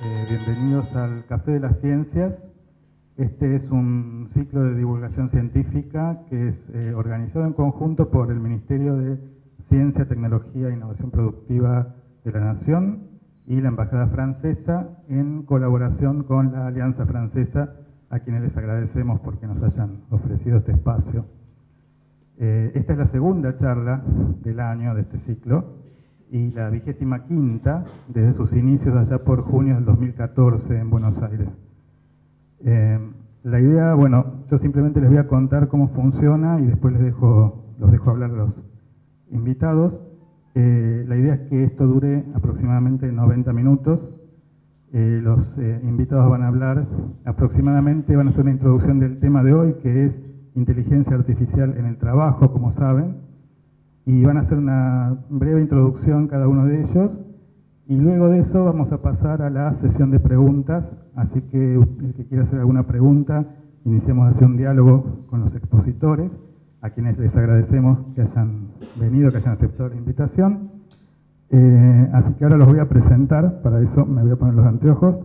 Bienvenidos al Café de las Ciencias. Este es un ciclo de divulgación científica que es organizado en conjunto por el Ministerio de Ciencia, Tecnología e Innovación Productiva de la Nación y la Embajada Francesa, en colaboración con la Alianza Francesa, a quienes les agradecemos porque nos hayan ofrecido este espacio. Esta es la segunda charla del año de este ciclo y la 25ª desde sus inicios allá por junio del 2014 en Buenos Aires. La idea, bueno, yo simplemente les voy a contar cómo funciona y después los dejo hablar a los invitados. La idea es que esto dure aproximadamente 90 minutos. Los invitados van a hablar aproximadamente, van a hacer una introducción del tema de hoy, que es inteligencia artificial en el trabajo, como saben, y van a hacer una breve introducción cada uno de ellos, y luego de eso vamos a pasar a la sesión de preguntas, así que el que quiera hacer alguna pregunta, iniciamos a hacer un diálogo con los expositores, a quienes les agradecemos que hayan venido, que hayan aceptado la invitación. Así que ahora los voy a presentar, para eso me voy a poner los anteojos.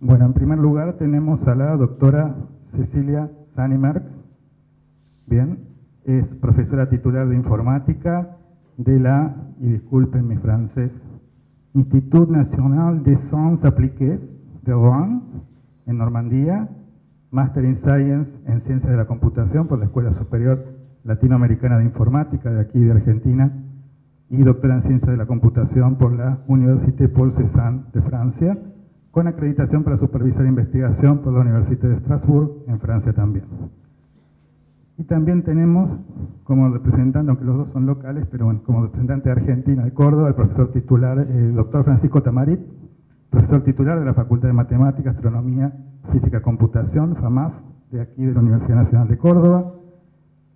Bueno, en primer lugar tenemos a la doctora Cecilia Sanimerk. Bien, es profesora titular de informática de la, y disculpen mi francés, Institut National des Sciences Appliquées de Rouen, en Normandía, Master in Science en Ciencias de la Computación por la Escuela Superior Latinoamericana de Informática de aquí de Argentina, y doctora en Ciencias de la Computación por la Université Paul Cézanne de Francia, con acreditación para supervisar investigación por la Universidad de Estrasburgo, en Francia también. Y también tenemos como representante, aunque los dos son locales, pero bueno, como representante de Argentina de Córdoba, el profesor titular, el doctor Francisco Tamarit, profesor titular de la Facultad de Matemática, Astronomía, Física y Computación, FAMAF, de aquí de la Universidad Nacional de Córdoba.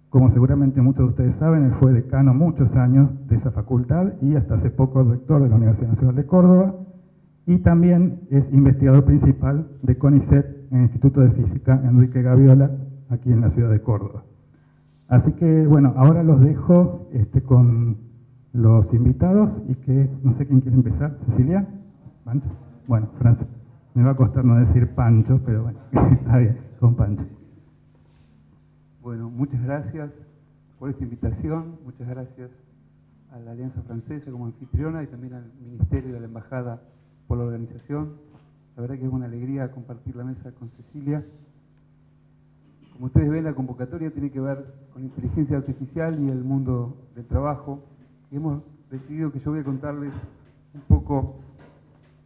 Como seguramente muchos de ustedes saben, él fue decano muchos años de esa facultad y hasta hace poco rector de la Universidad Nacional de Córdoba. Y también es investigador principal de CONICET en el Instituto de Física Enrique Gaviola, aquí en la ciudad de Córdoba. Así que, bueno, ahora los dejo con los invitados y que, no sé quién quiere empezar. ¿Cecilia? ¿Pancho? Bueno, Francia. Me va a costar no decir Pancho, pero bueno, está bien, con Pancho. Bueno, muchas gracias por esta invitación, muchas gracias a la Alianza Francesa como anfitriona y también al Ministerio y a la Embajada por la organización. La verdad que es una alegría compartir la mesa con Cecilia. Como ustedes ven, la convocatoria tiene que ver con inteligencia artificial y el mundo del trabajo. Y hemos decidido que yo voy a contarles un poco,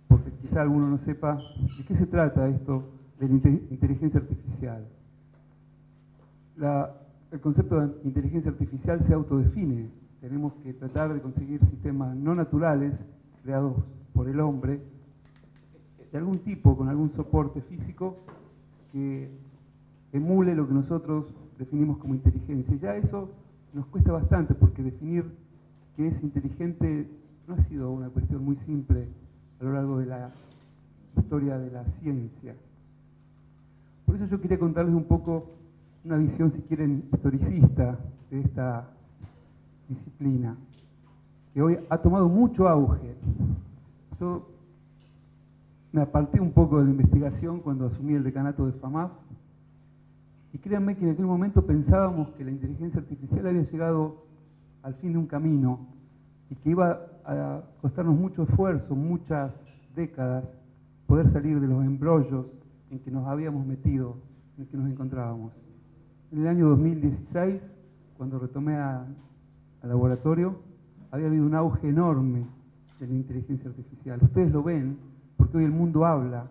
porque quizá alguno no sepa, de qué se trata esto de la inteligencia artificial. El concepto de inteligencia artificial se autodefine. Tenemos que tratar de conseguir sistemas no naturales creados por el hombre, de algún tipo, con algún soporte físico, que emule lo que nosotros definimos como inteligencia. Y ya eso nos cuesta bastante, porque definir qué es inteligente no ha sido una cuestión muy simple a lo largo de la historia de la ciencia. Por eso yo quería contarles un poco una visión, si quieren, historicista de esta disciplina, que hoy ha tomado mucho auge. Yo me aparté un poco de la investigación cuando asumí el decanato de FAMAF, y créanme que en aquel momento pensábamos que la inteligencia artificial había llegado al fin de un camino y que iba a costarnos mucho esfuerzo, muchas décadas, poder salir de los embrollos en que nos habíamos metido, en que nos encontrábamos. En el año 2016, cuando retomé al laboratorio, había habido un auge enorme de la inteligencia artificial. Ustedes lo ven, porque hoy el mundo habla,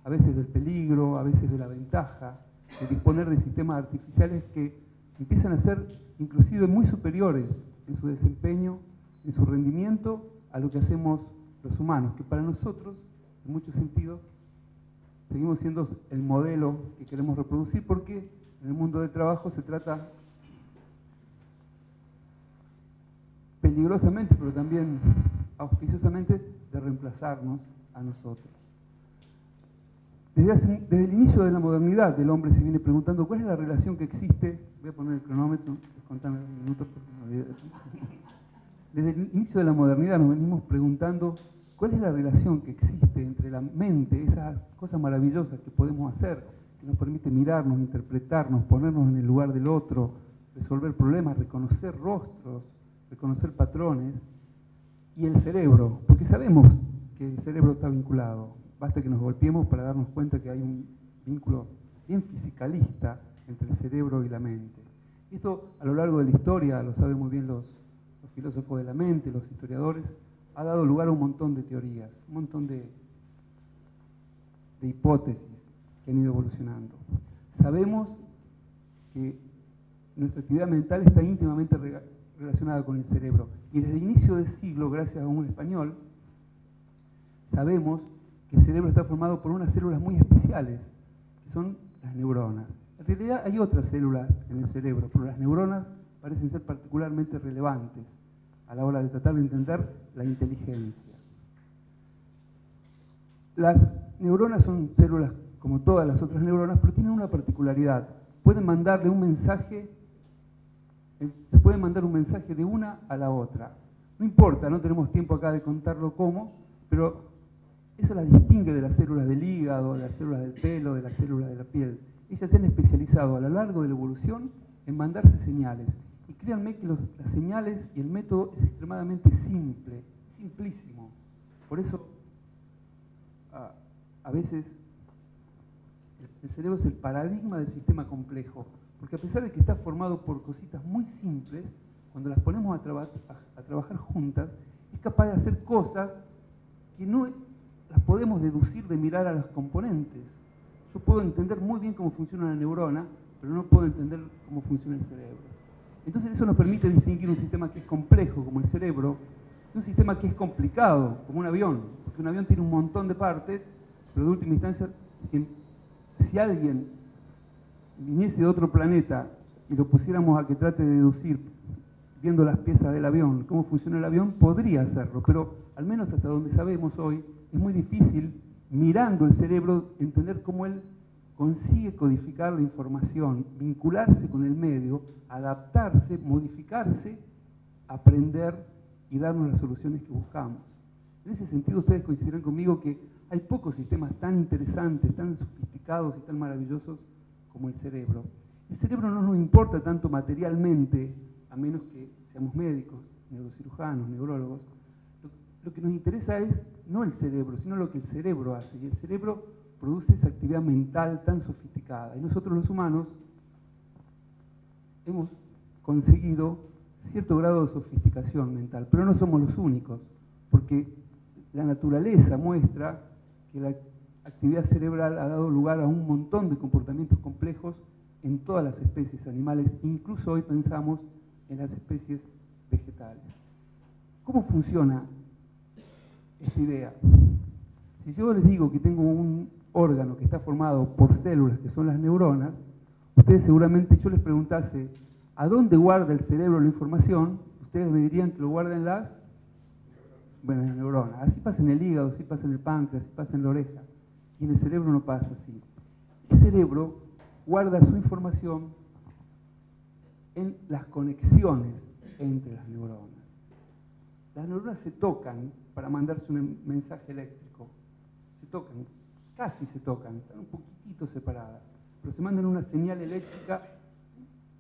a veces del peligro, a veces de la ventaja, de disponer de sistemas artificiales que empiezan a ser inclusive muy superiores en su desempeño, en su rendimiento, a lo que hacemos los humanos, que para nosotros, en muchos sentidos, seguimos siendo el modelo que queremos reproducir, porque en el mundo del trabajo se trata peligrosamente, pero también auspiciosamente, de reemplazarnos a nosotros. Desde el inicio de la modernidad, el hombre se viene preguntando cuál es la relación que existe. Voy a poner el cronómetro, contame un minuto. Desde el inicio de la modernidad nos venimos preguntando cuál es la relación que existe entre la mente, esas cosas maravillosas que podemos hacer, que nos permite mirarnos, interpretarnos, ponernos en el lugar del otro, resolver problemas, reconocer rostros, reconocer patrones, y el cerebro, porque sabemos que el cerebro está vinculado. Basta que nos golpeemos para darnos cuenta que hay un vínculo bien fisicalista entre el cerebro y la mente. Esto a lo largo de la historia, lo saben muy bien los filósofos de la mente, los historiadores, ha dado lugar a un montón de teorías, un montón de hipótesis que han ido evolucionando. Sabemos que nuestra actividad mental está íntimamente relacionada con el cerebro. Y desde el inicio del siglo, gracias a un español, sabemos que el cerebro está formado por unas células muy especiales, que son las neuronas. En realidad hay otras células en el cerebro, pero las neuronas parecen ser particularmente relevantes a la hora de tratar de entender la inteligencia. Las neuronas son células como todas las otras neuronas, pero tienen una particularidad. Pueden mandarle un mensaje, se puede mandar un mensaje de una a la otra. No importa, no tenemos tiempo acá de contarlo cómo, pero eso las distingue de las células del hígado, de las células del pelo, de las células de la piel. Ellas se han especializado a lo largo de la evolución en mandarse señales. Y créanme que las señales y el método es extremadamente simple, simplísimo. Por eso, a veces, el cerebro es el paradigma del sistema complejo. Porque a pesar de que está formado por cositas muy simples, cuando las ponemos a trabajar juntas, es capaz de hacer cosas que no las podemos deducir de mirar a los componentes. Yo puedo entender muy bien cómo funciona una neurona, pero no puedo entender cómo funciona el cerebro. Entonces eso nos permite distinguir un sistema que es complejo, como el cerebro, de un sistema que es complicado, como un avión. Porque un avión tiene un montón de partes, pero de última instancia, si alguien viniese de otro planeta y lo pusiéramos a que trate de deducir, viendo las piezas del avión, cómo funciona el avión, podría hacerlo, pero al menos hasta donde sabemos hoy, es muy difícil, mirando el cerebro, entender cómo él consigue codificar la información, vincularse con el medio, adaptarse, modificarse, aprender y darnos las soluciones que buscamos. En ese sentido, ustedes coincidirán conmigo que hay pocos sistemas tan interesantes, tan sofisticados y tan maravillosos como el cerebro. El cerebro no nos importa tanto materialmente, a menos que seamos médicos, neurocirujanos, neurólogos. Lo que nos interesa es no el cerebro, sino lo que el cerebro hace. Y el cerebro produce esa actividad mental tan sofisticada. Y nosotros los humanos hemos conseguido cierto grado de sofisticación mental, pero no somos los únicos, porque la naturaleza muestra que la actividad cerebral ha dado lugar a un montón de comportamientos complejos en todas las especies animales, incluso hoy pensamos en las especies vegetales. ¿Cómo funciona esta idea? Si yo les digo que tengo un órgano que está formado por células que son las neuronas, ustedes seguramente, yo les preguntase ¿a dónde guarda el cerebro la información? Ustedes me dirían que lo guarda en las neuronas. Así pasa en el hígado, así pasa en el páncreas, así pasa en la oreja. Y en el cerebro no pasa así. El cerebro guarda su información en las conexiones entre las neuronas. Las neuronas se tocan para mandarse un mensaje eléctrico. Se tocan, casi se tocan, están un poquitito separadas, pero se mandan una señal eléctrica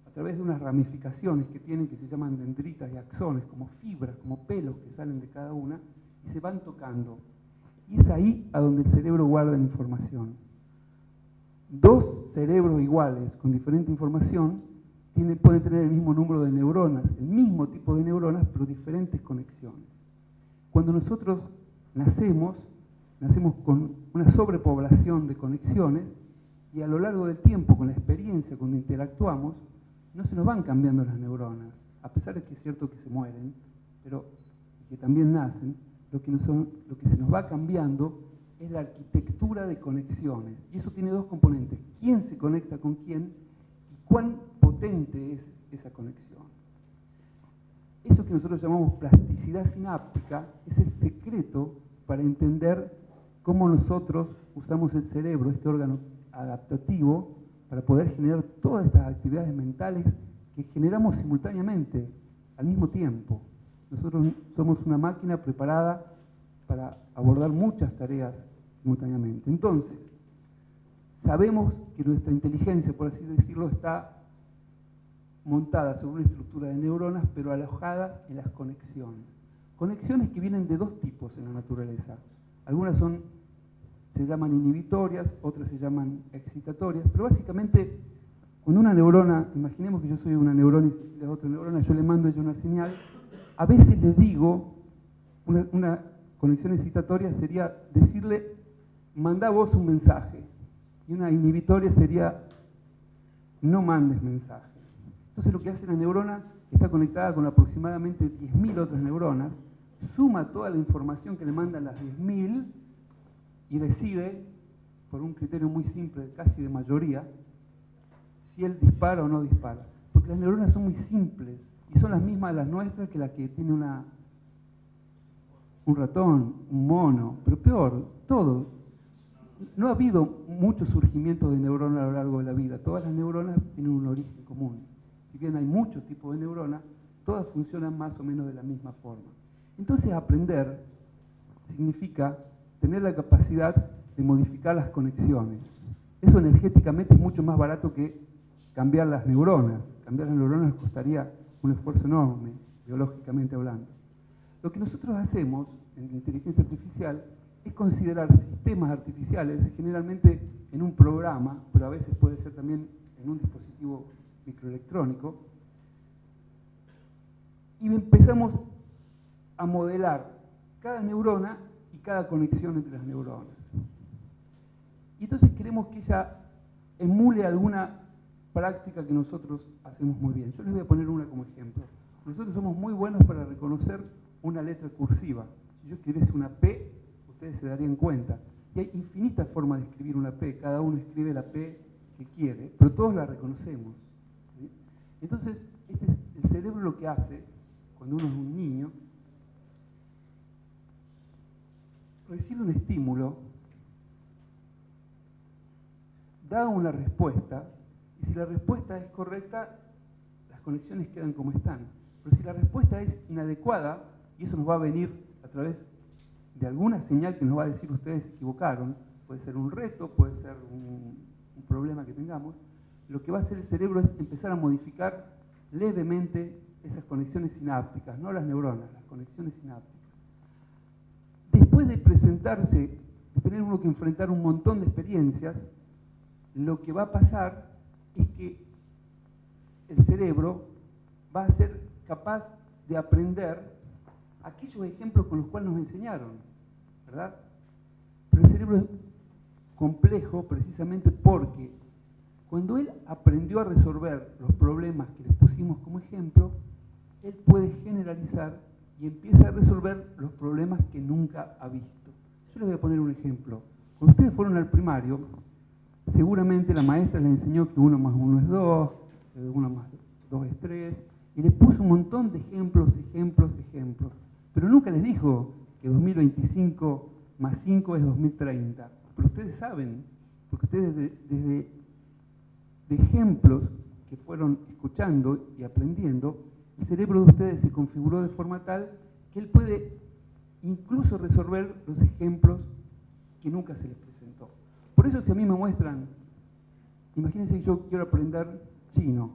a través de unas ramificaciones que tienen, que se llaman dendritas y axones, como fibras, como pelos que salen de cada una, y se van tocando. Y es ahí a donde el cerebro guarda la información. Dos cerebros iguales, con diferente información, pueden tener el mismo número de neuronas, el mismo tipo de neuronas, pero diferentes conexiones. Cuando nosotros nacemos con una sobrepoblación de conexiones, y a lo largo del tiempo, con la experiencia, cuando interactuamos, no se nos van cambiando las neuronas, a pesar de que es cierto que se mueren, pero que también nacen, lo que se nos va cambiando es la arquitectura de conexiones. Y eso tiene dos componentes: quién se conecta con quién y cuán potente es esa conexión. Eso que nosotros llamamos plasticidad sináptica es el secreto para entender cómo nosotros usamos el cerebro, este órgano adaptativo, para poder generar todas estas actividades mentales que generamos simultáneamente, al mismo tiempo. Nosotros somos una máquina preparada para abordar muchas tareas simultáneamente. Entonces, sabemos que nuestra inteligencia, por así decirlo, está montada sobre una estructura de neuronas, pero alojada en las conexiones. Conexiones que vienen de dos tipos en la naturaleza. Algunas se llaman inhibitorias, otras se llaman excitatorias, pero básicamente cuando una neurona, imaginemos que yo soy una neurona y la otra neurona, yo le mando a ella una señal, a veces les digo, una conexión excitatoria sería decirle, manda vos un mensaje, y una inhibitoria sería, no mandes mensaje. Entonces lo que hace la neurona, está conectada con aproximadamente 10.000 otras neuronas, suma toda la información que le mandan las 10.000 y decide, por un criterio muy simple, casi de mayoría, si él dispara o no dispara. Porque las neuronas son muy simples y son las mismas de las nuestras que las que tiene un ratón, un mono, pero peor, todo. No ha habido mucho surgimiento de neuronas a lo largo de la vida. Todas las neuronas tienen un origen común. Si bien hay muchos tipos de neuronas, todas funcionan más o menos de la misma forma. Entonces aprender significa tener la capacidad de modificar las conexiones. Eso energéticamente es mucho más barato que cambiar las neuronas. Cambiar las neuronas costaría un esfuerzo enorme, biológicamente hablando. Lo que nosotros hacemos en inteligencia artificial es considerar sistemas artificiales, generalmente en un programa, pero a veces puede ser también en un dispositivo microelectrónico, y empezamos a modelar cada neurona y cada conexión entre las neuronas. Y entonces queremos que ella emule alguna práctica que nosotros hacemos muy bien. Yo les voy a poner una como ejemplo. Nosotros somos muy buenos para reconocer una letra cursiva. Si yo escribiese una P, ustedes se darían cuenta. Y hay infinitas formas de escribir una P. Cada uno escribe la P que quiere, pero todos la reconocemos. ¿Sí? Entonces, el cerebro lo que hace, cuando uno es un niño, recibe un estímulo, da una respuesta, y si la respuesta es correcta, las conexiones quedan como están. Pero si la respuesta es inadecuada, y eso nos va a venir a través de alguna señal que nos va a decir ustedes se equivocaron, puede ser un reto, puede ser un problema que tengamos, lo que va a hacer el cerebro es empezar a modificar levemente esas conexiones sinápticas, no las neuronas, las conexiones sinápticas. Después de presentarse, de tener uno que enfrentar un montón de experiencias, lo que va a pasar es que el cerebro va a ser capaz de aprender aquellos ejemplos con los cuales nos enseñaron, ¿verdad? Pero el cerebro es complejo precisamente porque cuando él aprendió a resolver los problemas que les pusimos como ejemplo, él puede generalizar y empieza a resolver los problemas que nunca ha visto. Yo les voy a poner un ejemplo. Cuando ustedes fueron al primario, seguramente la maestra les enseñó que 1 más 1 es 2, que 1 más 2 es 3, y les puso un montón de ejemplos, pero nunca les dijo que 2025 más 5 es 2030. Pero ustedes saben, porque ustedes desde de ejemplos que fueron escuchando y aprendiendo, el cerebro de ustedes se configuró de forma tal que él puede incluso resolver los ejemplos que nunca se les presentó. Por eso si a mí me muestran, imagínense que yo quiero aprender chino,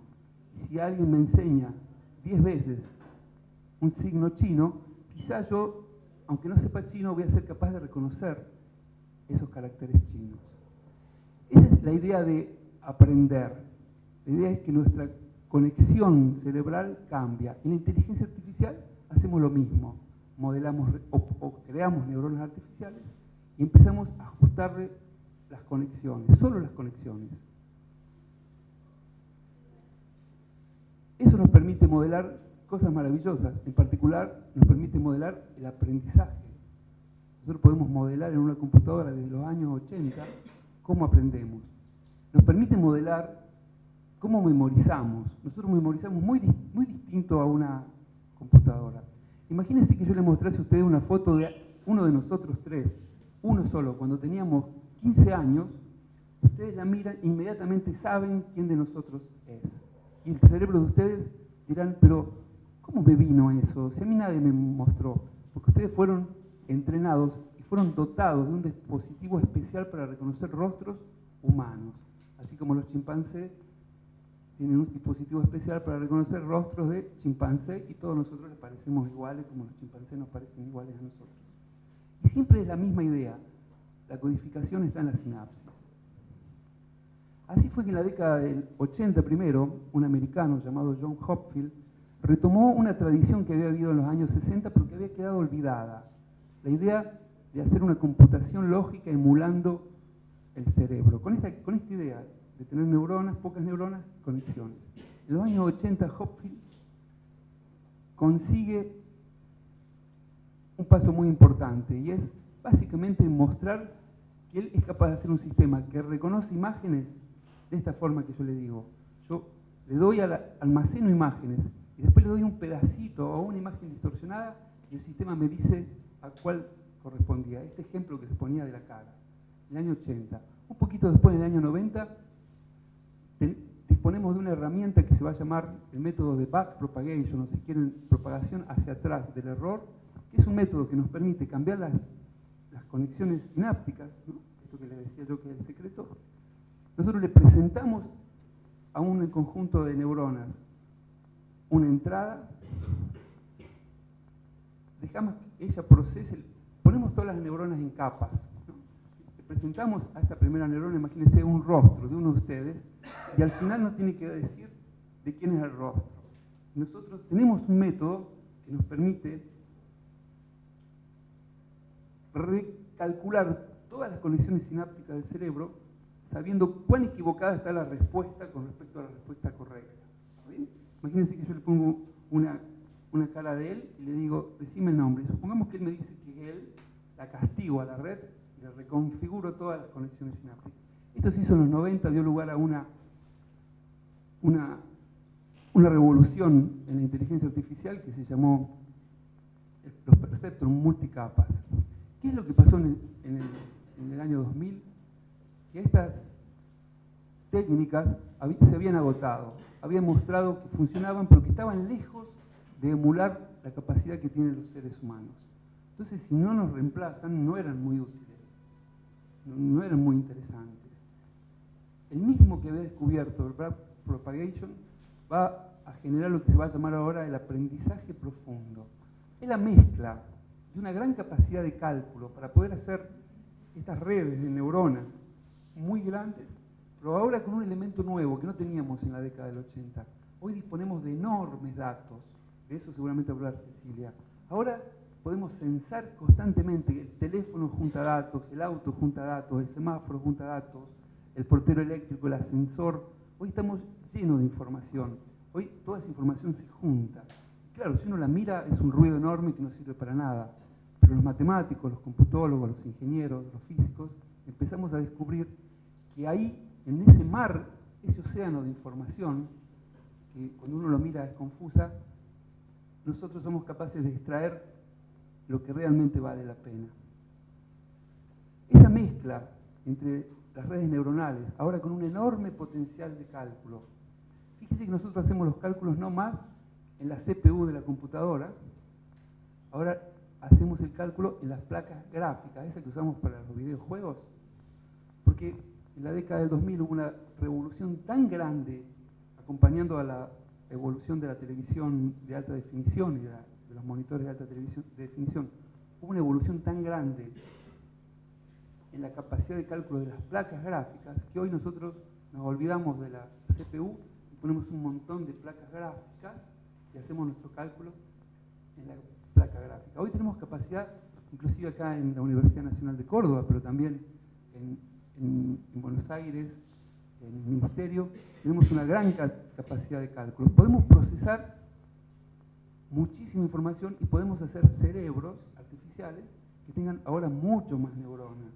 y si alguien me enseña 10 veces un signo chino, quizás yo, aunque no sepa chino, voy a ser capaz de reconocer esos caracteres chinos. Esa es la idea de aprender. La idea es que nuestra conexión cerebral cambia. En la inteligencia artificial hacemos lo mismo. Modelamos o creamos neuronas artificiales y empezamos a ajustarle las conexiones, solo las conexiones. Eso nos permite modelar cosas maravillosas. En particular, nos permite modelar el aprendizaje. Nosotros podemos modelar en una computadora desde los años 80 cómo aprendemos. Nos permite modelar cómo memorizamos. Nosotros memorizamos muy distinto a una computadora. Imagínense que yo le mostrase a ustedes una foto de uno de nosotros tres, uno solo, cuando teníamos 15 años, ustedes la miran e inmediatamente saben quién de nosotros es. Y el cerebro de ustedes dirán, pero ¿cómo me vino eso? Si a mí nadie me mostró. Porque ustedes fueron entrenados y fueron dotados de un dispositivo especial para reconocer rostros humanos. Así como los chimpancés tienen un dispositivo especial para reconocer rostros de chimpancé y todos nosotros les parecemos iguales como los chimpancés nos parecen iguales a nosotros. Y siempre es la misma idea. La codificación está en la sinapsis. Así fue que en la década del 80 primero, un americano llamado John Hopfield retomó una tradición que había habido en los años 60 pero que había quedado olvidada. La idea de hacer una computación lógica emulando el cerebro. Con esta idea de tener neuronas, pocas neuronas, conexiones. En los años 80 Hopfield consigue un paso muy importante y es básicamente mostrar que él es capaz de hacer un sistema que reconoce imágenes de esta forma que yo le digo. Yo le doy almaceno imágenes y después le doy un pedacito o una imagen distorsionada y el sistema me dice a cuál correspondía. Este ejemplo que se ponía de la cara, en el año 80. Un poquito después, en el año 90, disponemos de una herramienta que se va a llamar el método de backpropagation, o si quieren, propagación hacia atrás del error, que es un método que nos permite cambiar las conexiones sinápticas, ¿no? Esto que les decía yo que es el secreto. Nosotros le presentamos a un conjunto de neuronas una entrada, dejamos que ella procese, ponemos todas las neuronas en capas, ¿no? Le presentamos a esta primera neurona, imagínense un rostro de uno de ustedes, y al final nos tiene que decir de quién es el rostro. Nosotros tenemos un método que nos permite recalcular todas las conexiones sinápticas del cerebro, sabiendo cuán equivocada está la respuesta con respecto a la respuesta correcta. ¿Bien? Imagínense que yo le pongo una cara de él y le digo, decime el nombre. Supongamos que él me dice que es él, la castigo a la red, y le reconfiguro todas las conexiones sinápticas. Esto se hizo en los 90, dio lugar a una revolución en la inteligencia artificial que se llamó los perceptrons multicapas. ¿Qué es lo que pasó en el año 2000? Que estas técnicas se habían agotado, habían mostrado que funcionaban, pero que estaban lejos de emular la capacidad que tienen los seres humanos. Entonces, si no nos reemplazan, no eran muy útiles, no eran muy interesantes. El mismo que había descubierto el backpropagation va a generar lo que se va a llamar ahora el aprendizaje profundo. Es la mezcla de una gran capacidad de cálculo para poder hacer estas redes de neuronas muy grandes, pero ahora con un elemento nuevo que no teníamos en la década del 80. Hoy disponemos de enormes datos, de eso seguramente va a hablar Cecilia. Ahora podemos censar constantemente, el teléfono junta datos, el auto junta datos, el semáforo junta datos, el portero eléctrico, el ascensor. Hoy estamos llenos de información, hoy toda esa información se junta. Claro, si uno la mira es un ruido enorme que no sirve para nada, pero los matemáticos, los computólogos, los ingenieros, los físicos, empezamos a descubrir que ahí, en ese mar, ese océano de información, que cuando uno lo mira es confusa, nosotros somos capaces de extraer lo que realmente vale la pena. Esa mezcla entre las redes neuronales, ahora con un enorme potencial de cálculo. Fíjese que nosotros hacemos los cálculos no más en la CPU de la computadora, ahora hacemos el cálculo en las placas gráficas, esas que usamos para los videojuegos, porque en la década del 2000 hubo una revolución tan grande, acompañando a la evolución de la televisión de alta definición y de los monitores de alta definición, hubo una evolución tan grande en la capacidad de cálculo de las placas gráficas que hoy nosotros nos olvidamos de la CPU y ponemos un montón de placas gráficas y hacemos nuestro cálculo en la placa gráfica. Hoy tenemos capacidad, inclusive acá en la Universidad Nacional de Córdoba, pero también en Buenos Aires, en el Ministerio, tenemos una gran capacidad de cálculo. Podemos procesar muchísima información y podemos hacer cerebros artificiales que tengan ahora mucho más neuronas.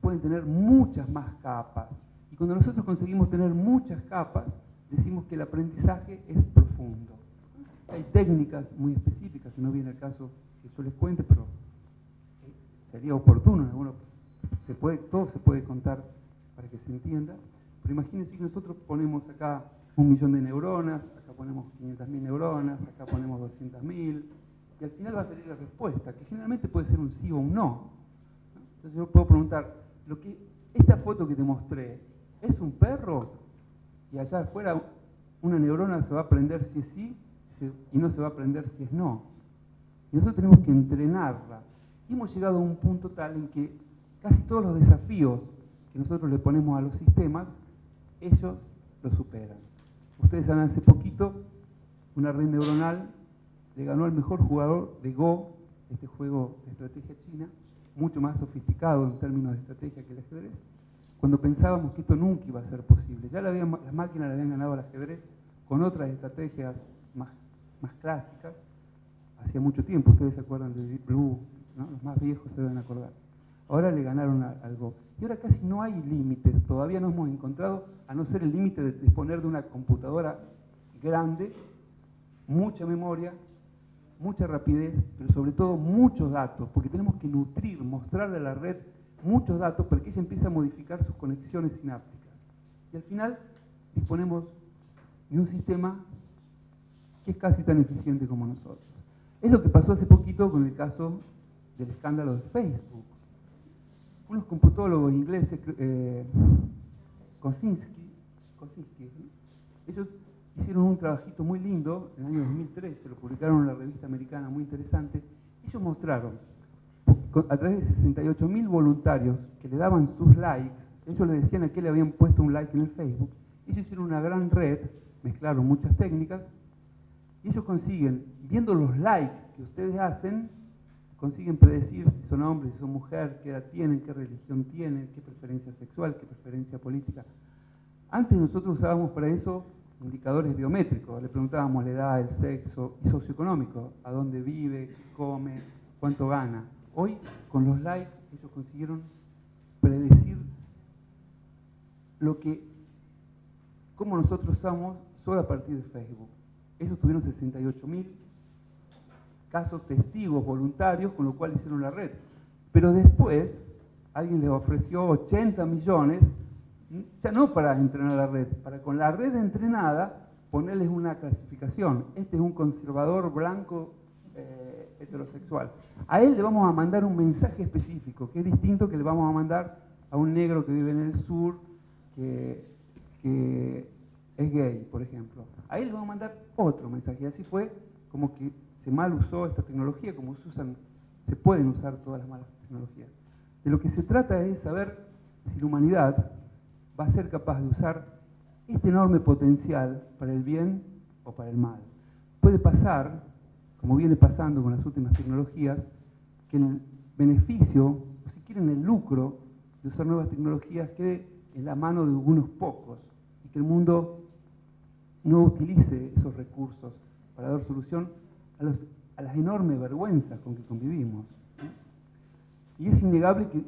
Pueden tener muchas más capas. Y cuando nosotros conseguimos tener muchas capas, decimos que el aprendizaje es profundo. Hay técnicas muy específicas, que no viene al caso que yo les cuente, pero sería oportuno, todo se puede contar para que se entienda, pero imagínense que nosotros ponemos acá 1 millón de neuronas, acá ponemos 500.000 neuronas, acá ponemos 200.000, y al final va a salir la respuesta, que generalmente puede ser un sí o un no. Entonces yo puedo preguntar, esta foto que te mostré, ¿es un perro? Y allá afuera una neurona se va a aprender si es sí y no se va a aprender si es no. Y nosotros tenemos que entrenarla. Y hemos llegado a un punto tal en que casi todos los desafíos que nosotros le ponemos a los sistemas, ellos los superan. Ustedes saben, hace poquito una red neuronal le ganó al mejor jugador de Go, este juego de estrategia china, mucho más sofisticado en términos de estrategia que el ajedrez, cuando pensábamos que esto nunca iba a ser posible. Ya las máquinas le habían ganado al ajedrez con otras estrategias más clásicas, hacía mucho tiempo. Ustedes se acuerdan de Deep Blue, ¿no? Los más viejos se deben acordar. Ahora le ganaron al Go. Y ahora casi no hay límites, todavía no hemos encontrado, a no ser el límite de disponer de una computadora grande, mucha memoria, mucha rapidez, pero sobre todo muchos datos, porque tenemos que nutrir, mostrarle a la red muchos datos para que ella empiece a modificar sus conexiones sinápticas. Y al final disponemos de un sistema que es casi tan eficiente como nosotros. Es lo que pasó hace poquito con el caso del escándalo de Facebook. Unos computólogos ingleses, Kosinski, ellos hicieron un trabajito muy lindo en el año 2013, lo publicaron en una revista americana muy interesante. Ellos mostraron, a través de 68.000 voluntarios que le daban sus likes, ellos le decían a qué le habían puesto un like en el Facebook, ellos hicieron una gran red, mezclaron muchas técnicas, y ellos consiguen, viendo los likes que ustedes hacen, consiguen predecir si son hombres, si son mujeres, qué edad tienen, qué religión tienen, qué preferencia sexual, qué preferencia política. Antes nosotros usábamos para eso indicadores biométricos, le preguntábamos la edad, el sexo y socioeconómico, a dónde vive, qué come, cuánto gana. Hoy, con los likes, ellos consiguieron predecir cómo nosotros somos solo a partir de Facebook. Ellos tuvieron 68.000 casos testigos voluntarios, con lo cual hicieron la red. Pero después, alguien les ofreció 80 millones, ya no para entrenar la red, para con la red entrenada ponerles una clasificación. Este es un conservador blanco heterosexual. A él le vamos a mandar un mensaje específico, que es distinto que le vamos a mandar a un negro que vive en el sur, que es gay, por ejemplo. A él le vamos a mandar otro mensaje. Y así fue como que se mal usó esta tecnología, como se pueden usar todas las malas tecnologías. De lo que se trata es de saber si la humanidad va a ser capaz de usar este enorme potencial para el bien o para el mal. Puede pasar, como viene pasando con las últimas tecnologías, que el beneficio, o si quieren el lucro, de usar nuevas tecnologías quede en la mano de algunos pocos y que el mundo no utilice esos recursos para dar solución a las enormes vergüenzas con que convivimos. Y es innegable que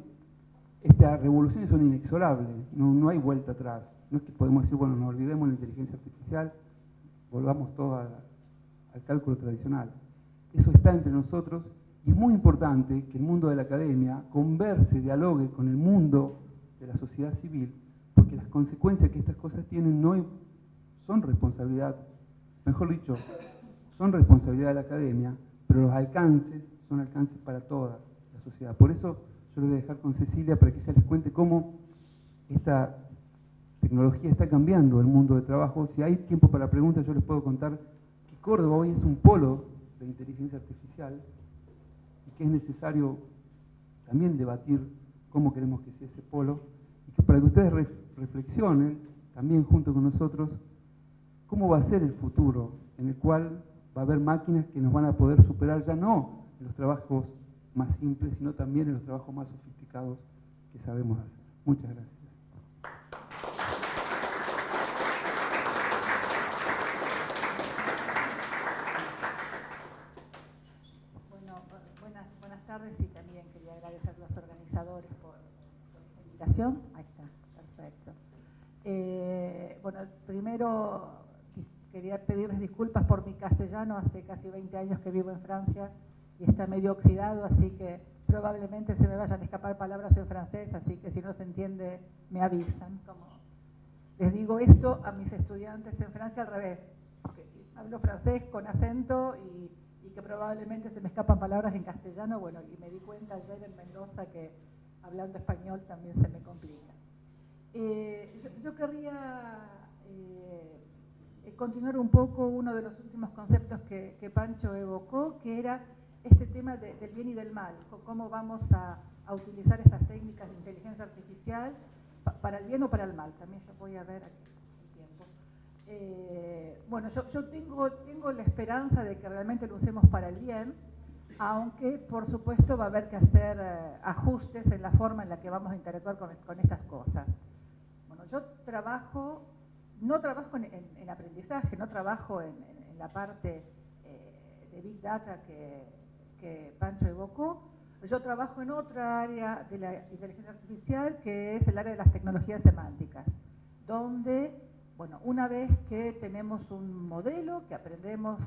estas revoluciones son inexorables, no hay vuelta atrás. No es que podemos decir, bueno, nos olvidemos de la inteligencia artificial, volvamos todos al cálculo tradicional. Eso está entre nosotros y es muy importante que el mundo de la academia converse, dialogue con el mundo de la sociedad civil, porque las consecuencias que estas cosas tienen no son responsabilidad, mejor dicho, son responsabilidad de la academia, pero los alcances son alcances para toda la sociedad. Por eso yo lo voy a dejar con Cecilia para que ella les cuente cómo esta tecnología está cambiando el mundo de trabajo. Si hay tiempo para preguntas, yo les puedo contar que Córdoba hoy es un polo de inteligencia artificial y que es necesario también debatir cómo queremos que sea ese polo y que para que ustedes reflexionen también junto con nosotros cómo va a ser el futuro en el cual va a haber máquinas que nos van a poder superar ya no en los trabajos más simples, sino también en los trabajos más sofisticados que sabemos hacer. Muchas gracias. Bueno, buenas tardes y también quería agradecer a los organizadores por esta invitación. Ahí está, perfecto. Bueno, primero quería pedirles disculpas por mi castellano, hace casi 20 años que vivo en Francia y está medio oxidado, así que probablemente se me vayan a escapar palabras en francés, así que si no se entiende me avisan. Como les digo esto a mis estudiantes en Francia al revés, porque hablo francés con acento y que probablemente se me escapan palabras en castellano, bueno, y me di cuenta ayer en Mendoza que hablando español también se me complica. Yo querría continuar un poco uno de los últimos conceptos que Pancho evocó, que era este tema del bien y del mal, cómo vamos a utilizar estas técnicas de inteligencia artificial para el bien o para el mal. También yo voy a ver aquí el tiempo. Bueno, yo tengo la esperanza de que realmente lo usemos para el bien, aunque por supuesto va a haber que hacer ajustes en la forma en la que vamos a interactuar con estas cosas. Bueno, yo no trabajo en aprendizaje, no trabajo en la parte de Big Data que Pancho evocó. Yo trabajo en otra área de la inteligencia artificial, que es el área de las tecnologías semánticas, donde, bueno, una vez que tenemos un modelo que aprendemos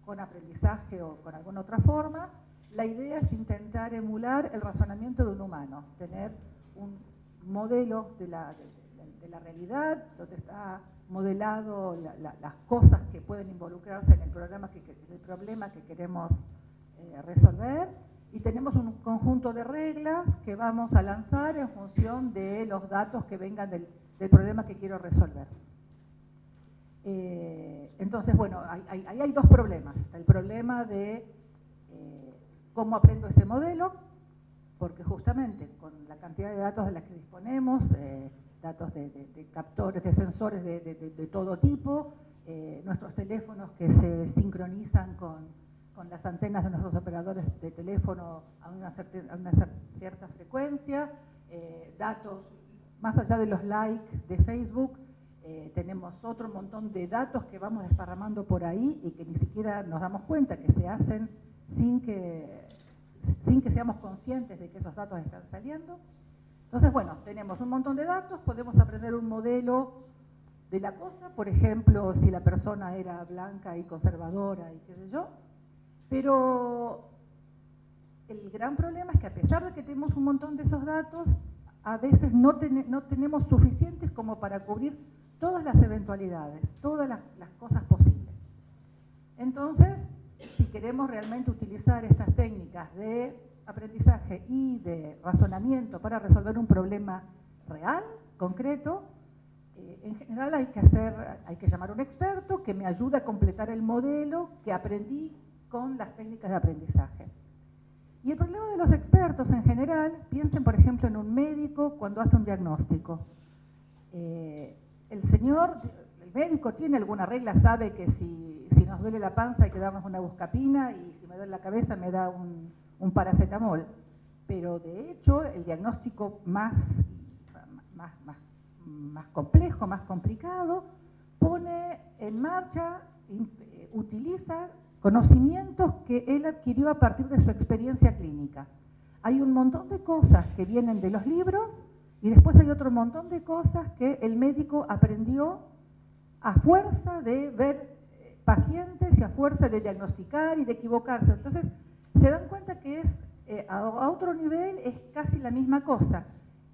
con aprendizaje o con alguna otra forma, la idea es intentar emular el razonamiento de un humano, tener un modelo de la realidad, donde está modelado las cosas que pueden involucrarse en el problema que queremos resolver, y tenemos un conjunto de reglas que vamos a lanzar en función de los datos que vengan del problema que quiero resolver. Entonces, bueno, ahí hay dos problemas. El problema de cómo aprendo ese modelo, porque justamente con la cantidad de datos de las que disponemos, datos de captores, de sensores de todo tipo, nuestros teléfonos que se sincronizan con las antenas de nuestros operadores de teléfono a una cierta frecuencia, datos más allá de los likes de Facebook, tenemos otro montón de datos que vamos desparramando por ahí y que ni siquiera nos damos cuenta que se hacen sin que seamos conscientes de que esos datos están saliendo. Entonces, bueno, tenemos un montón de datos, podemos aprender un modelo de la cosa, por ejemplo, si la persona era blanca y conservadora y qué sé yo, pero el gran problema es que a pesar de que tenemos un montón de esos datos, a veces no tenemos suficientes como para cubrir todas las eventualidades, todas las cosas posibles. Entonces, si queremos realmente utilizar estas técnicas de aprendizaje y de razonamiento para resolver un problema real, concreto, en general hay que llamar a un experto que me ayude a completar el modelo que aprendí con las técnicas de aprendizaje. Y el problema de los expertos en general, piensen por ejemplo en un médico cuando hace un diagnóstico. El médico tiene alguna regla, sabe que si nos duele la panza hay que darnos una buscapina y si me duele la cabeza me da un paracetamol. Pero de hecho el diagnóstico más complejo, más complicado, pone en marcha, utiliza conocimientos que él adquirió a partir de su experiencia clínica. Hay un montón de cosas que vienen de los libros y después hay otro montón de cosas que el médico aprendió a fuerza de ver pacientes y a fuerza de diagnosticar y de equivocarse. Entonces, se dan cuenta que a otro nivel es casi la misma cosa.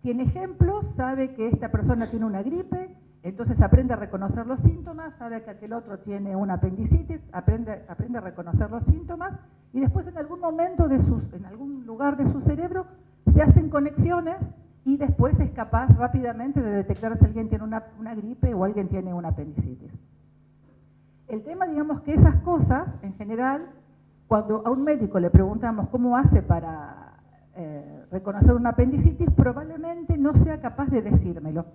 Tiene ejemplos, sabe que esta persona tiene una gripe, entonces aprende a reconocer los síntomas, sabe que aquel otro tiene una apendicitis, aprende a reconocer los síntomas y después en algún momento en algún lugar de su cerebro se hacen conexiones y después es capaz rápidamente de detectar si alguien tiene una gripe o alguien tiene una apendicitis. El tema, digamos, que esas cosas, en general, cuando a un médico le preguntamos cómo hace para reconocer una apendicitis, probablemente no sea capaz de decírmelo,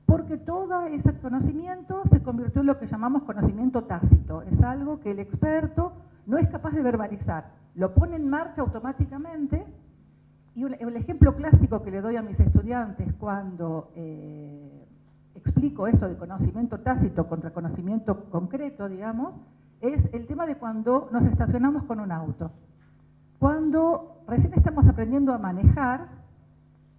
porque todo ese conocimiento se convirtió en lo que llamamos conocimiento tácito. Es algo que el experto no es capaz de verbalizar, lo pone en marcha automáticamente. Y el ejemplo clásico que le doy a mis estudiantes cuando explico esto de conocimiento tácito contra conocimiento concreto, digamos, es el tema de cuando nos estacionamos con un auto. Cuando recién estamos aprendiendo a manejar,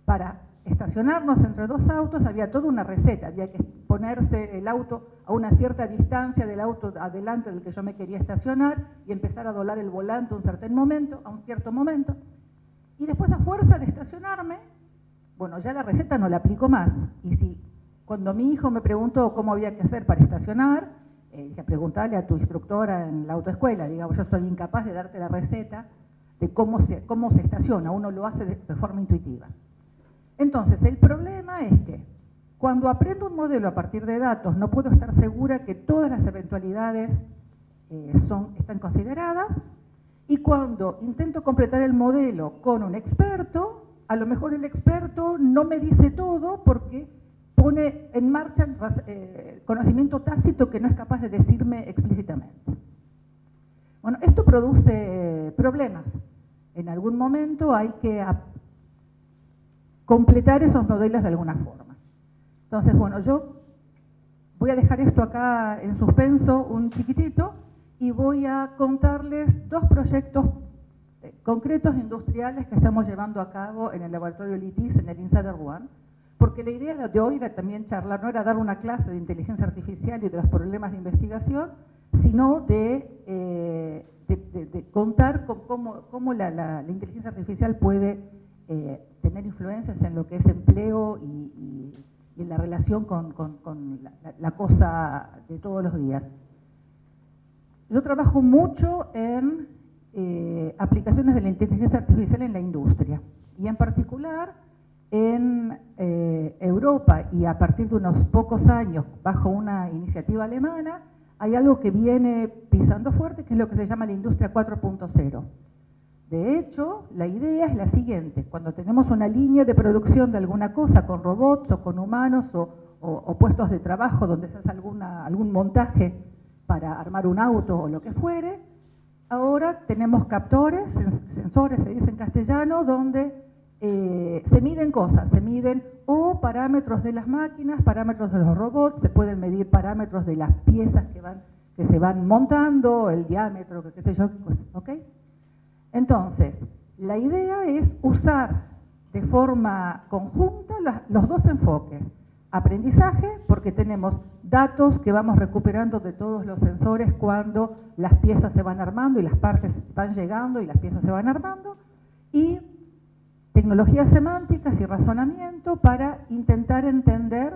para estacionarnos entre dos autos había toda una receta, había que ponerse el auto a una cierta distancia del auto adelante del que yo me quería estacionar y empezar a doblar el volante a un cierto momento. Y después, a fuerza de estacionarme, bueno, ya la receta no la aplico más. Y si cuando mi hijo me preguntó cómo había que hacer para estacionar, dije, preguntarle a tu instructora en la autoescuela, digamos, yo soy incapaz de darte la receta de cómo se estaciona, uno lo hace de forma intuitiva. Entonces, el problema es que cuando aprendo un modelo a partir de datos, no puedo estar segura que todas las eventualidades están consideradas, y cuando intento completar el modelo con un experto, a lo mejor el experto no me dice todo porque pone en marcha conocimiento tácito que no es capaz de decirme explícitamente. Bueno, esto produce problemas. En algún momento hay que completar esos modelos de alguna forma. Entonces, bueno, yo voy a dejar esto acá en suspenso un chiquitito y voy a contarles dos proyectos concretos industriales que estamos llevando a cabo en el laboratorio LITIS, en el INSA de Rouen, porque la idea de hoy era también charlar, no era dar una clase de inteligencia artificial y de los problemas de investigación, sino de contar cómo la inteligencia artificial puede tener influencias en lo que es empleo y en la relación con la cosa de todos los días. Yo trabajo mucho en aplicaciones de la inteligencia artificial en la industria, y en particular en Europa, y a partir de unos pocos años bajo una iniciativa alemana, hay algo que viene pisando fuerte, que es lo que se llama la industria 4.0. De hecho, la idea es la siguiente: cuando tenemos una línea de producción de alguna cosa con robots o con humanos o puestos de trabajo donde se hace algún montaje para armar un auto o lo que fuere, ahora tenemos captores, sensores se dice en castellano, donde se miden cosas, se miden parámetros de las máquinas, parámetros de los robots, se pueden medir parámetros de las piezas que se van montando, el diámetro, qué sé yo, ¿ok? Entonces, la idea es usar de forma conjunta los dos enfoques. Aprendizaje, porque tenemos datos que vamos recuperando de todos los sensores cuando las piezas se van armando y las partes van llegando y las piezas se van armando, y tecnologías semánticas y razonamiento para intentar entender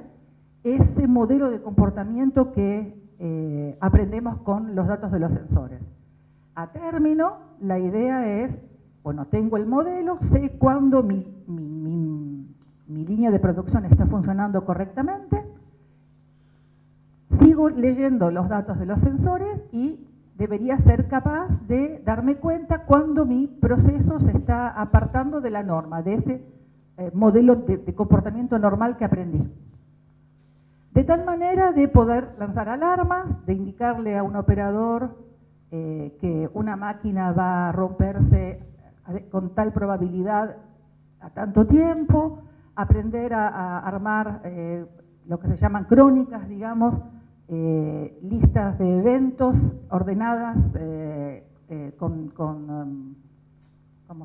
ese modelo de comportamiento que aprendemos con los datos de los sensores. A término, la idea es, bueno, tengo el modelo, sé cuándo mi línea de producción está funcionando correctamente, sigo leyendo los datos de los sensores y debería ser capaz de darme cuenta cuando mi proceso se está apartando de la norma, de ese modelo de comportamiento normal que aprendí. De tal manera de poder lanzar alarmas, de indicarle a un operador que una máquina va a romperse con tal probabilidad a tanto tiempo, aprender a armar lo que se llaman crónicas, digamos, listas de eventos ordenadas ¿cómo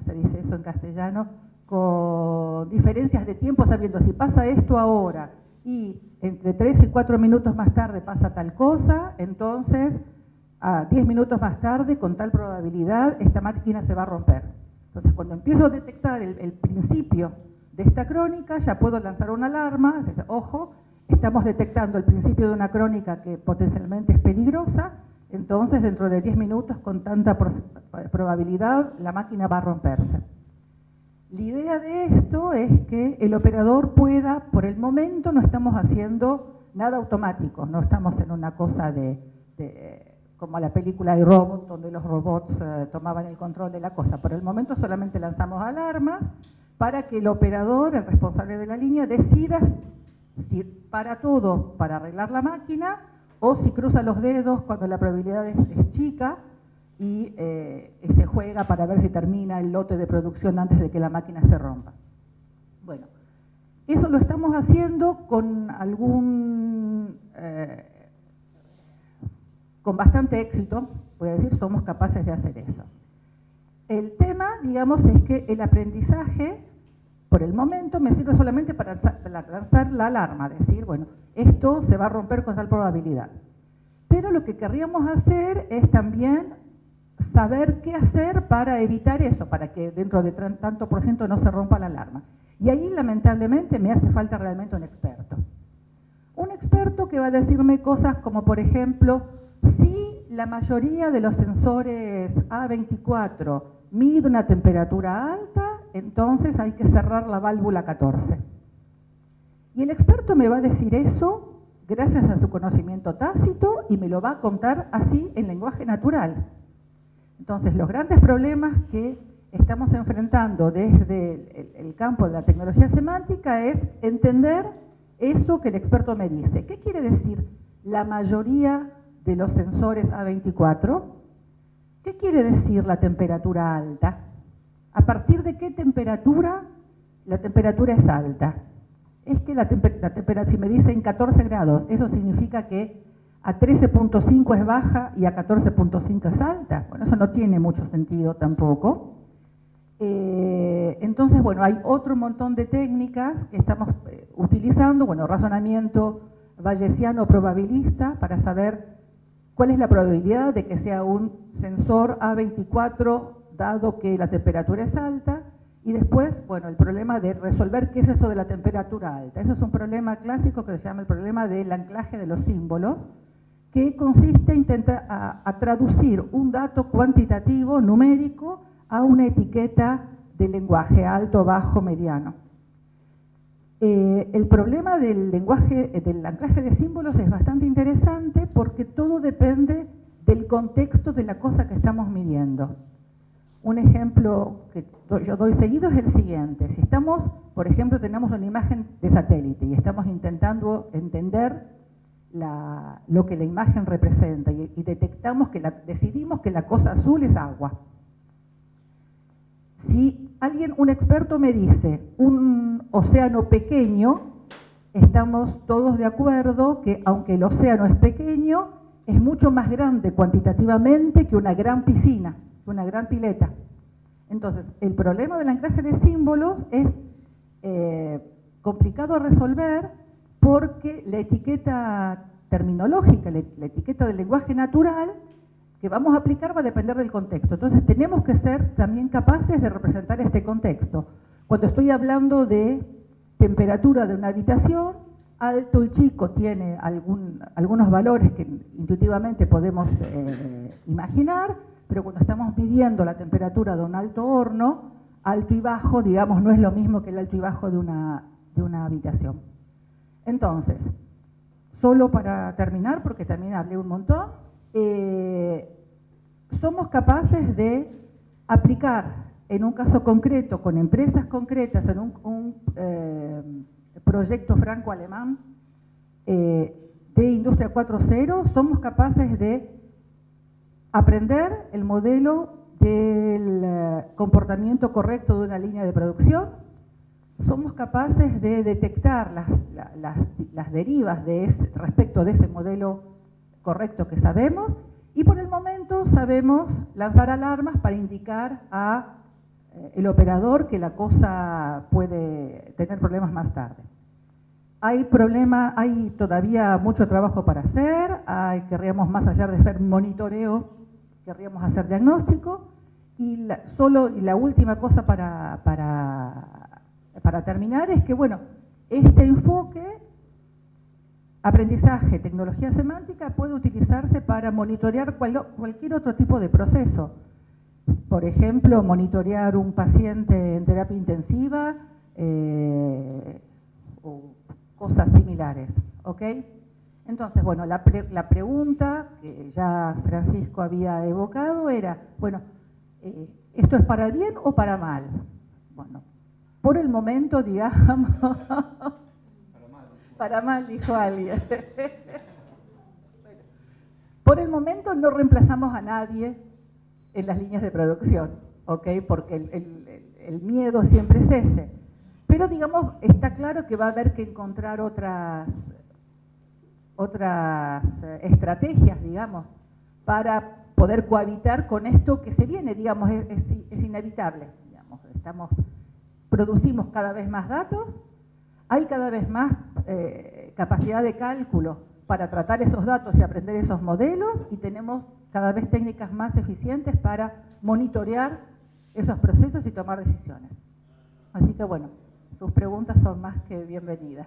se dice eso en castellano? Con diferencias de tiempo, sabiendo si pasa esto ahora y entre 3 y 4 minutos más tarde pasa tal cosa, entonces a 10 minutos más tarde, con tal probabilidad, esta máquina se va a romper. Entonces, cuando empiezo a detectar el principio de esta crónica, ya puedo lanzar una alarma, ojo, estamos detectando el principio de una crónica que potencialmente es peligrosa, entonces dentro de 10 minutos, con tanta probabilidad, la máquina va a romperse. La idea de esto es que el operador pueda, por el momento no estamos haciendo nada automático, no estamos en una cosa como la película de Robot, donde los robots tomaban el control de la cosa. Por el momento solamente lanzamos alarmas para que el operador, el responsable de la línea, decida si para todo para arreglar la máquina o si cruza los dedos cuando la probabilidad es chica y se juega para ver si termina el lote de producción antes de que la máquina se rompa. Bueno, eso lo estamos haciendo con con bastante éxito, voy a decir, somos capaces de hacer eso. El tema, digamos, es que el aprendizaje, por el momento, me sirve solamente para lanzar la alarma, decir, bueno, esto se va a romper con tal probabilidad. Pero lo que querríamos hacer es también saber qué hacer para evitar eso, para que dentro de tanto por ciento no se rompa la alarma. Y ahí, lamentablemente, me hace falta realmente un experto. Un experto que va a decirme cosas como, por ejemplo, si la mayoría de los sensores A24 mide una temperatura alta, entonces hay que cerrar la válvula 14. Y el experto me va a decir eso gracias a su conocimiento tácito y me lo va a contar así en lenguaje natural. Entonces, los grandes problemas que estamos enfrentando desde el campo de la tecnología semántica es entender eso que el experto me dice. ¿Qué quiere decir la mayoría de los sensores A24? ¿Qué quiere decir la temperatura alta? ¿A partir de qué temperatura la temperatura es alta? Es que la temperatura, si me dicen 14 grados, eso significa que a 13.5 es baja y a 14.5 es alta. Bueno, eso no tiene mucho sentido tampoco. Entonces, bueno, hay otro montón de técnicas que estamos utilizando, bueno, razonamiento bayesiano probabilista para saber cuál es la probabilidad de que sea un sensor A24 dado que la temperatura es alta, y después, bueno, el problema de resolver qué es eso de la temperatura alta. Eso es un problema clásico que se llama el problema del anclaje de los símbolos, que consiste en intentar a traducir un dato cuantitativo, numérico, a una etiqueta de lenguaje alto, bajo, mediano. El problema del lenguaje, del anclaje de símbolos es bastante interesante porque todo depende del contexto de la cosa que estamos midiendo. Un ejemplo que yo doy seguido es el siguiente. Si estamos, por ejemplo, tenemos una imagen de satélite y estamos intentando entender lo que la imagen representa y detectamos decidimos que la cosa azul es agua. Si un experto me dice un océano pequeño, estamos todos de acuerdo que aunque el océano es pequeño, es mucho más grande cuantitativamente que una gran piscina, que una gran pileta. Entonces, el problema del anclaje de símbolos es complicado a resolver porque la etiqueta terminológica, la etiqueta del lenguaje natural que vamos a aplicar va a depender del contexto. Entonces tenemos que ser también capaces de representar este contexto. Cuando estoy hablando de temperatura de una habitación, alto y chico tiene algunos valores que intuitivamente podemos imaginar, pero cuando estamos midiendo la temperatura de un alto horno, alto y bajo, digamos, no es lo mismo que el alto y bajo de una habitación. Entonces, solo para terminar, porque también hablé un montón, somos capaces de aplicar en un caso concreto, con empresas concretas, en un proyecto franco-alemán de Industria 4.0, somos capaces de aprender el modelo del comportamiento correcto de una línea de producción, somos capaces de detectar las derivas respecto de ese modelo correcto que sabemos, y por el momento sabemos lanzar alarmas para indicar a el operador que la cosa puede tener problemas más tarde. Hay todavía mucho trabajo para hacer, querríamos más allá de hacer monitoreo, querríamos hacer diagnóstico, y la última cosa para terminar es que, bueno, este enfoque, aprendizaje, tecnología semántica, puede utilizarse para monitorear cualquier otro tipo de proceso. Por ejemplo, monitorear un paciente en terapia intensiva o cosas similares, ¿ok? Entonces, bueno, la pregunta que ya Francisco había evocado era, bueno, ¿esto es para bien o para mal? Bueno, por el momento, digamos, para mal, dijo alguien. Bueno, por el momento no reemplazamos a nadie en las líneas de producción, ¿ok? Porque el miedo siempre es ese. Pero, digamos, está claro que va a haber que encontrar otras estrategias, digamos, para poder cohabitar con esto que se viene, digamos, es inevitable, digamos. Producimos cada vez más datos, hay cada vez más capacidad de cálculo para tratar esos datos y aprender esos modelos, y tenemos cada vez técnicas más eficientes para monitorear esos procesos y tomar decisiones. Así que bueno, sus preguntas son más que bienvenidas.